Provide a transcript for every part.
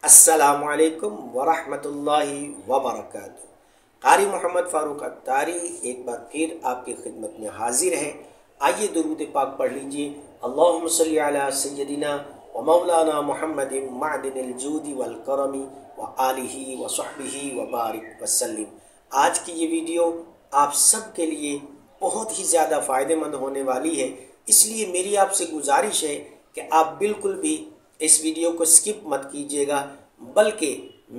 अस्सलामु अलैकुम वरहमतुल्लाहि वबरकातुहू। कारी मोहम्मद फ़ारूक अत्तारी एक बार फिर आपकी खिदमत में हाजिर है। आइए दुरूद पाक पढ़ लीजिए। अल्लाहुम्मा सल्ली अला सय्यदिना व मौलाना मुहम्मदिन मअदिनिल जूदी वल करमी व आलिही व सहबिही व बारिक वसल्लिम। आज की ये वीडियो आप सब के लिए बहुत ही ज़्यादा फ़ायदेमंद होने वाली है, इसलिए मेरी आपसे गुजारिश है कि आप बिल्कुल भी इस वीडियो को स्किप मत कीजिएगा, बल्कि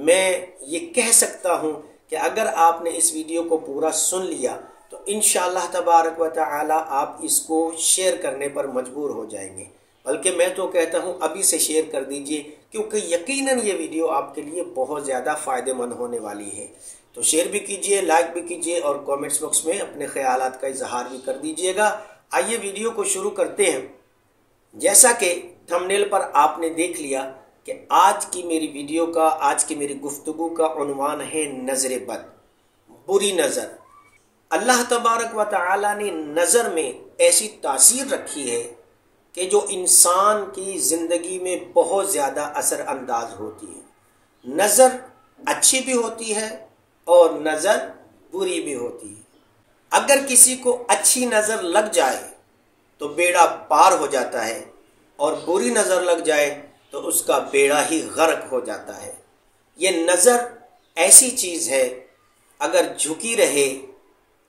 मैं ये कह सकता हूँ कि अगर आपने इस वीडियो को पूरा सुन लिया तो इंशाअल्लाह तबारक व तआला आप इसको शेयर करने पर मजबूर हो जाएंगे। बल्कि मैं तो कहता हूँ अभी से शेयर कर दीजिए, क्योंकि यकीनन ये वीडियो आपके लिए बहुत ज़्यादा फ़ायदेमंद होने वाली है। तो शेयर भी कीजिए, लाइक भी कीजिए और कमेंट्स बॉक्स में अपने ख्यालात का इजहार भी कर दीजिएगा। आइए वीडियो को शुरू करते हैं। जैसा कि थंबनेल पर आपने देख लिया कि आज की मेरी वीडियो का, आज की मेरी गुफ्तगू का उन्वान है नज़र बद, बुरी नज़र। अल्लाह तबारक व तआला ने नज़र में ऐसी तासीर रखी है कि जो इंसान की ज़िंदगी में बहुत ज़्यादा असर अंदाज होती है। नज़र अच्छी भी होती है और नज़र बुरी भी होती है। अगर किसी को अच्छी नज़र लग जाए तो बेड़ा पार हो जाता है, और बुरी नज़र लग जाए तो उसका बेड़ा ही गर्क हो जाता है। ये नज़र ऐसी चीज़ है, अगर झुकी रहे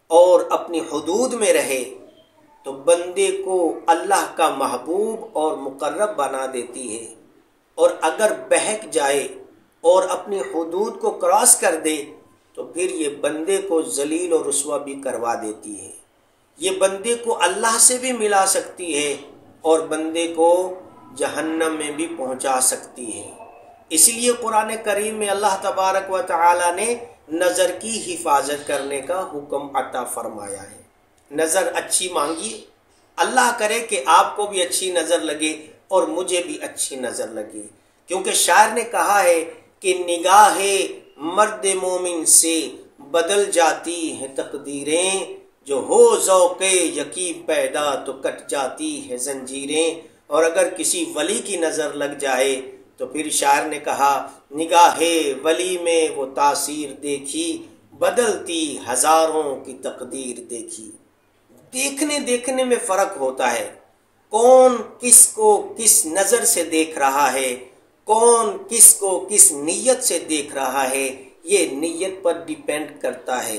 और अपनी हुदूद में रहे तो बंदे को अल्लाह का महबूब और मुकर्रब बना देती है, और अगर बहक जाए और अपनी हुदूद को क्रॉस कर दे तो फिर ये बंदे को जलील और रुस्वा भी करवा देती है। ये बंदे को अल्लाह से भी मिला सकती है और बंदे को जहन्नम में भी पहुंचा सकती है। इसलिए कुरान करीम में अल्लाह तबारक व तआला ने नज़र की हिफाजत करने का हुक्म अता फरमाया है। नज़र अच्छी मांगिए, अल्लाह करे कि आपको भी अच्छी नज़र लगे और मुझे भी अच्छी नज़र लगे, क्योंकि शायर ने कहा है कि निगाहे मर्द मोमिन से बदल जाती हैं तकदीरें, जो हो ज़ौक़े यकीन पैदा तो कट जाती है जंजीरें। और अगर किसी वली की नज़र लग जाए तो फिर शायर ने कहा, निगाहे वली में वो तासीर देखी, बदलती हज़ारों की तकदीर देखी। देखने देखने में फ़र्क होता है, कौन किसको किस नज़र से देख रहा है, कौन किसको किस नीयत से देख रहा है, ये नीयत पर डिपेंड करता है।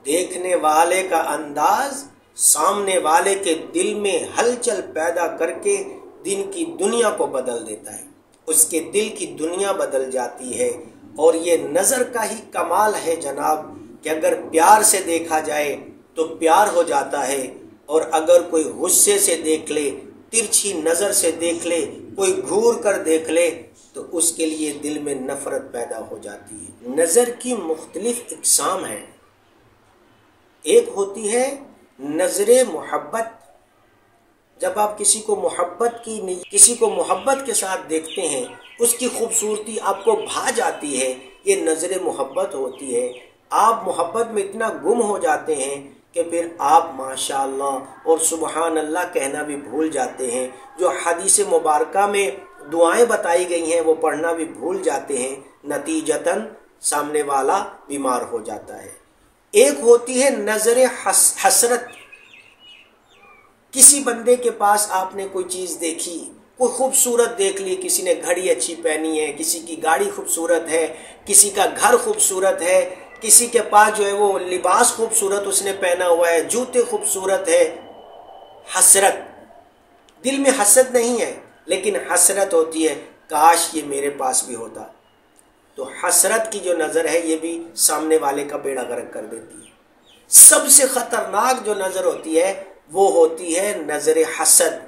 देखने वाले का अंदाज सामने वाले के दिल में हलचल पैदा करके दिन की दुनिया को बदल देता है, उसके दिल की दुनिया बदल जाती है। और ये नज़र का ही कमाल है जनाब, कि अगर प्यार से देखा जाए तो प्यार हो जाता है, और अगर कोई गुस्से से देख ले, तिरछी नज़र से देख ले, कोई घूर कर देख ले तो उसके लिए दिल में नफ़रत पैदा हो जाती है। नज़र की मुख्तलिफ इक़साम हैं। एक होती है नज़रे मोहब्बत, जब आप किसी को मोहब्बत के साथ देखते हैं, उसकी खूबसूरती आपको भा जाती है, ये नज़रे मोहब्बत होती है। आप मोहब्बत में इतना गुम हो जाते हैं कि फिर आप माशाअल्लाह और सुबहान अल्लाह कहना भी भूल जाते हैं। जो हदीस मुबारका में दुआएं बताई गई हैं वो पढ़ना भी भूल जाते हैं, नतीजतन सामने वाला बीमार हो जाता है। एक होती है नज़र हसरत, किसी बंदे के पास आपने कोई चीज़ देखी, कोई खूबसूरत देख ली, किसी ने घड़ी अच्छी पहनी है, किसी की गाड़ी खूबसूरत है, किसी का घर खूबसूरत है, किसी के पास जो है वो लिबास खूबसूरत उसने पहना हुआ है, जूते खूबसूरत है। हसरत, दिल में हसद नहीं है लेकिन हसरत होती है, काश ये मेरे पास भी होता। तो हसरत की जो नज़र है ये भी सामने वाले का बेड़ा गर्क कर देती है। सबसे ख़तरनाक जो नज़र होती है वो होती है नज़र हसद,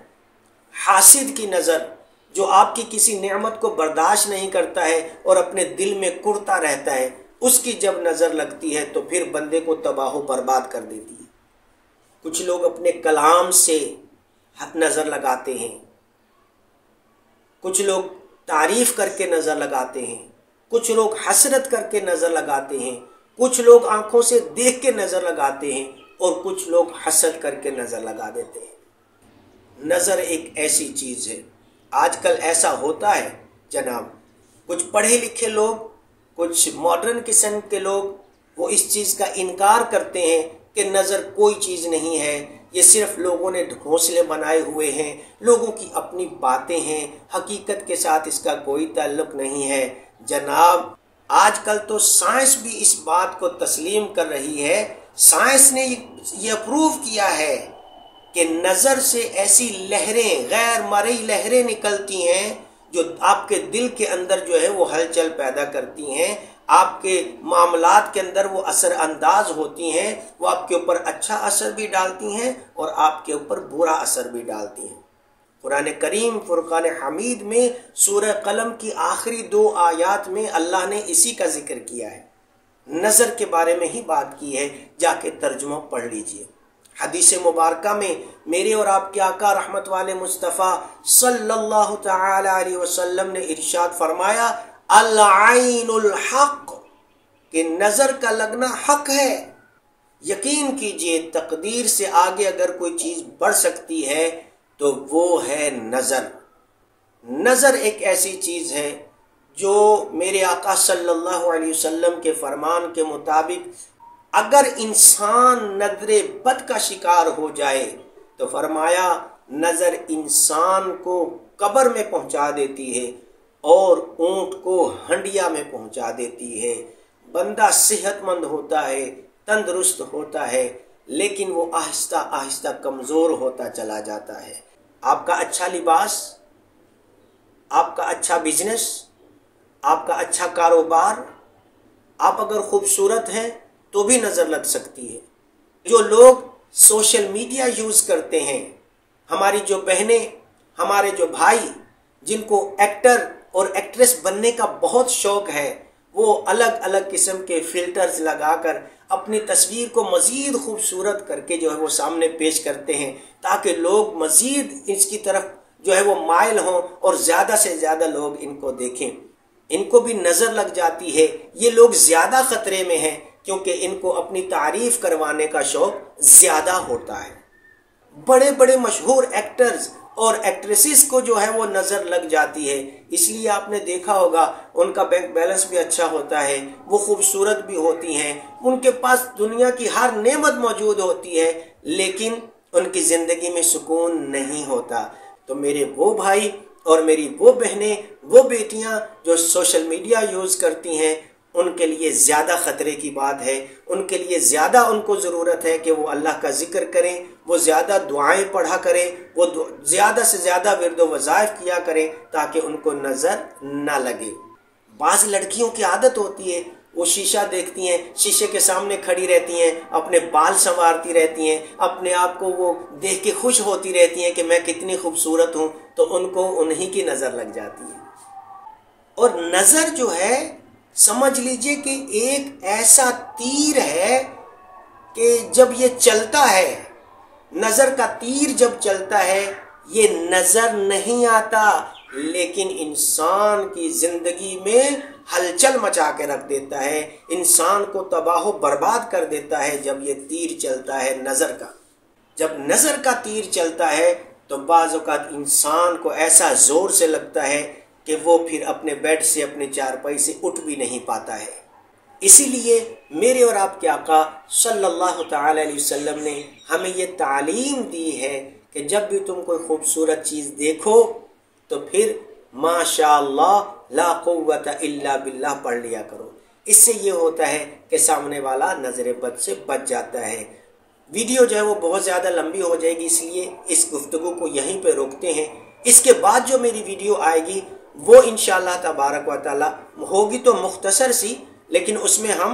हासिद की नज़र, जो आपकी किसी नेमत को बर्दाश्त नहीं करता है और अपने दिल में कुढ़ता रहता है। उसकी जब नज़र लगती है तो फिर बंदे को तबाह बर्बाद कर देती है। कुछ लोग अपने कलाम से नज़र लगाते हैं, कुछ लोग तारीफ़ करके नज़र लगाते हैं, कुछ लोग हसरत करके नज़र लगाते हैं, कुछ लोग आंखों से देख के नज़र लगाते हैं और कुछ लोग हसद करके नज़र लगा देते हैं। नज़र एक ऐसी चीज़ है, आजकल ऐसा होता है जनाब, कुछ पढ़े लिखे लोग, कुछ मॉडर्न किस्म के लोग वो इस चीज़ का इनकार करते हैं कि नज़र कोई चीज़ नहीं है, ये सिर्फ लोगों ने घोंसले बनाए हुए हैं, लोगों की अपनी बातें हैं, हकीकत के साथ इसका कोई ताल्लुक नहीं है। जनाब, आजकल तो साइंस भी इस बात को तस्लीम कर रही है, साइंस ने ये अप्रूव किया है कि नज़र से ऐसी लहरें, गैर मरई लहरें निकलती हैं जो आपके दिल के अंदर जो है वो हलचल पैदा करती हैं, आपके मामलात के अंदर वो असर अंदाज होती हैं, वो आपके ऊपर अच्छा असर भी डालती हैं और आपके ऊपर बुरा असर भी डालती हैं। कुरान करीम फुरकान हमीद में सूरह कलम की आखिरी 2 आयात में अल्लाह ने इसी का जिक्र किया है, नज़र के बारे में ही बात की है, जाके तर्जुमा पढ़ लीजिए। हदीस मुबारका में मेरे और आपके आका रहमत वाले मुस्तफ़ा सल्लल्लाहु तआला अलैहि वसल्लम ने इरशाद फरमाया, अल आइनुल हक, कि नज़र का लगना हक है। यकीन कीजिए तकदीर से आगे अगर कोई चीज़ बढ़ सकती है तो वो है नज़र। नज़र एक ऐसी चीज़ है जो मेरे आका सल्लल्लाहु अलैहि वसल्लम के फरमान के मुताबिक अगर इंसान नजरे बद का शिकार हो जाए तो फरमाया नज़र इंसान को कब्र में पहुंचा देती है और ऊंट को हंडिया में पहुंचा देती है। बंदा सेहतमंद होता है, तंदुरुस्त होता है, लेकिन वो आहिस्ता आहिस्ता कमज़ोर होता चला जाता है। आपका अच्छा लिबास, आपका अच्छा बिजनेस, आपका अच्छा कारोबार, आप अगर खूबसूरत हैं तो भी नज़र लग सकती है। जो लोग सोशल मीडिया यूज़ करते हैं, हमारी जो बहनें, हमारे जो भाई जिनको एक्टर और एक्ट्रेस बनने का बहुत शौक है, वो अलग अलग किस्म के फिल्टर्स लगाकर अपनी तस्वीर को मज़ीद खूबसूरत करके जो है वो सामने पेश करते हैं ताकि लोग मज़ीद इसकी तरफ जो है वो माइल हों और ज़्यादा से ज़्यादा लोग इनको देखें। इनको भी नज़र लग जाती है। ये लोग ज़्यादा ख़तरे में हैं क्योंकि इनको अपनी तारीफ़ करवाने का शौक़ ज़्यादा होता है। बड़े बड़े मशहूर एक्टर्स और एक्ट्रेसेस को जो है वो नज़र लग जाती है, इसलिए आपने देखा होगा उनका बैंक बैलेंस भी अच्छा होता है, वो खूबसूरत भी होती हैं, उनके पास दुनिया की हर नेमत मौजूद होती है, लेकिन उनकी ज़िंदगी में सुकून नहीं होता। तो मेरे वो भाई और मेरी वो बहनें, वो बेटियां जो सोशल मीडिया यूज़ करती हैं, उनके लिए ज़्यादा ख़तरे की बात है। उनके लिए ज़्यादा उनको ज़रूरत है कि वो अल्लाह का ज़िक्र करें, वो ज़्यादा दुआएं पढ़ा करें, वो ज़्यादा से ज़्यादा विर्द वज़ाइफ किया करें ताकि उनको नज़र ना लगे। बाज़ लड़कियों की आदत होती है, वो शीशा देखती हैं, शीशे के सामने खड़ी रहती हैं, अपने बाल संवारती रहती हैं, अपने आप को वो देख के खुश होती रहती हैं कि मैं कितनी खूबसूरत हूँ, तो उनको उन्हीं की नज़र लग जाती है। और नज़र जो है समझ लीजिए कि एक ऐसा तीर है कि जब ये चलता है, नज़र का तीर जब चलता है, ये नज़र नहीं आता लेकिन इंसान की ज़िंदगी में हलचल मचा के रख देता है, इंसान को तबाह बर्बाद कर देता है। जब ये तीर चलता है नज़र का, जब नज़र का तीर चलता है तो बाज़ औक़ात इंसान को ऐसा ज़ोर से लगता है कि वो फिर अपने बेड से, अपने चारपाई से उठ भी नहीं पाता है। इसीलिए मेरे और आपके आका सल्लल्लाहु तआला अलैहि वसल्लम ने हमें ये तालीम दी है कि जब भी तुम कोई खूबसूरत चीज़ देखो तो फिर माशाअल्लाह ला कुव्वता इल्ला बिल्लाह पढ़ लिया करो। इससे ये होता है कि सामने वाला नज़र बद से बच जाता है। वीडियो जो है वो बहुत ज़्यादा लंबी हो जाएगी, इसलिए इस गुफ्तगू को यहीं पे रोकते हैं। इसके बाद जो मेरी वीडियो आएगी वो इंशाअल्लाह तबारक व तआला होगी तो मुख्तसर सी, लेकिन उसमें हम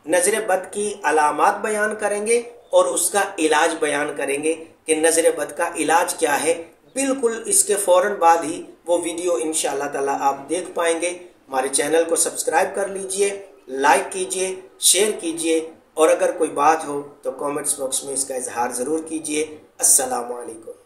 नज़र बद की अलामात बयान करेंगे और उसका इलाज बयान करेंगे कि नज़र बद का इलाज क्या है। बिल्कुल इसके फ़ौरन बाद ही वो वीडियो इंशाअल्लाह ताला आप देख पाएंगे। हमारे चैनल को सब्सक्राइब कर लीजिए, लाइक कीजिए, शेयर कीजिए और अगर कोई बात हो तो कमेंट्स बॉक्स में इसका इजहार ज़रूर कीजिए। अस्सलामु अलैकुम।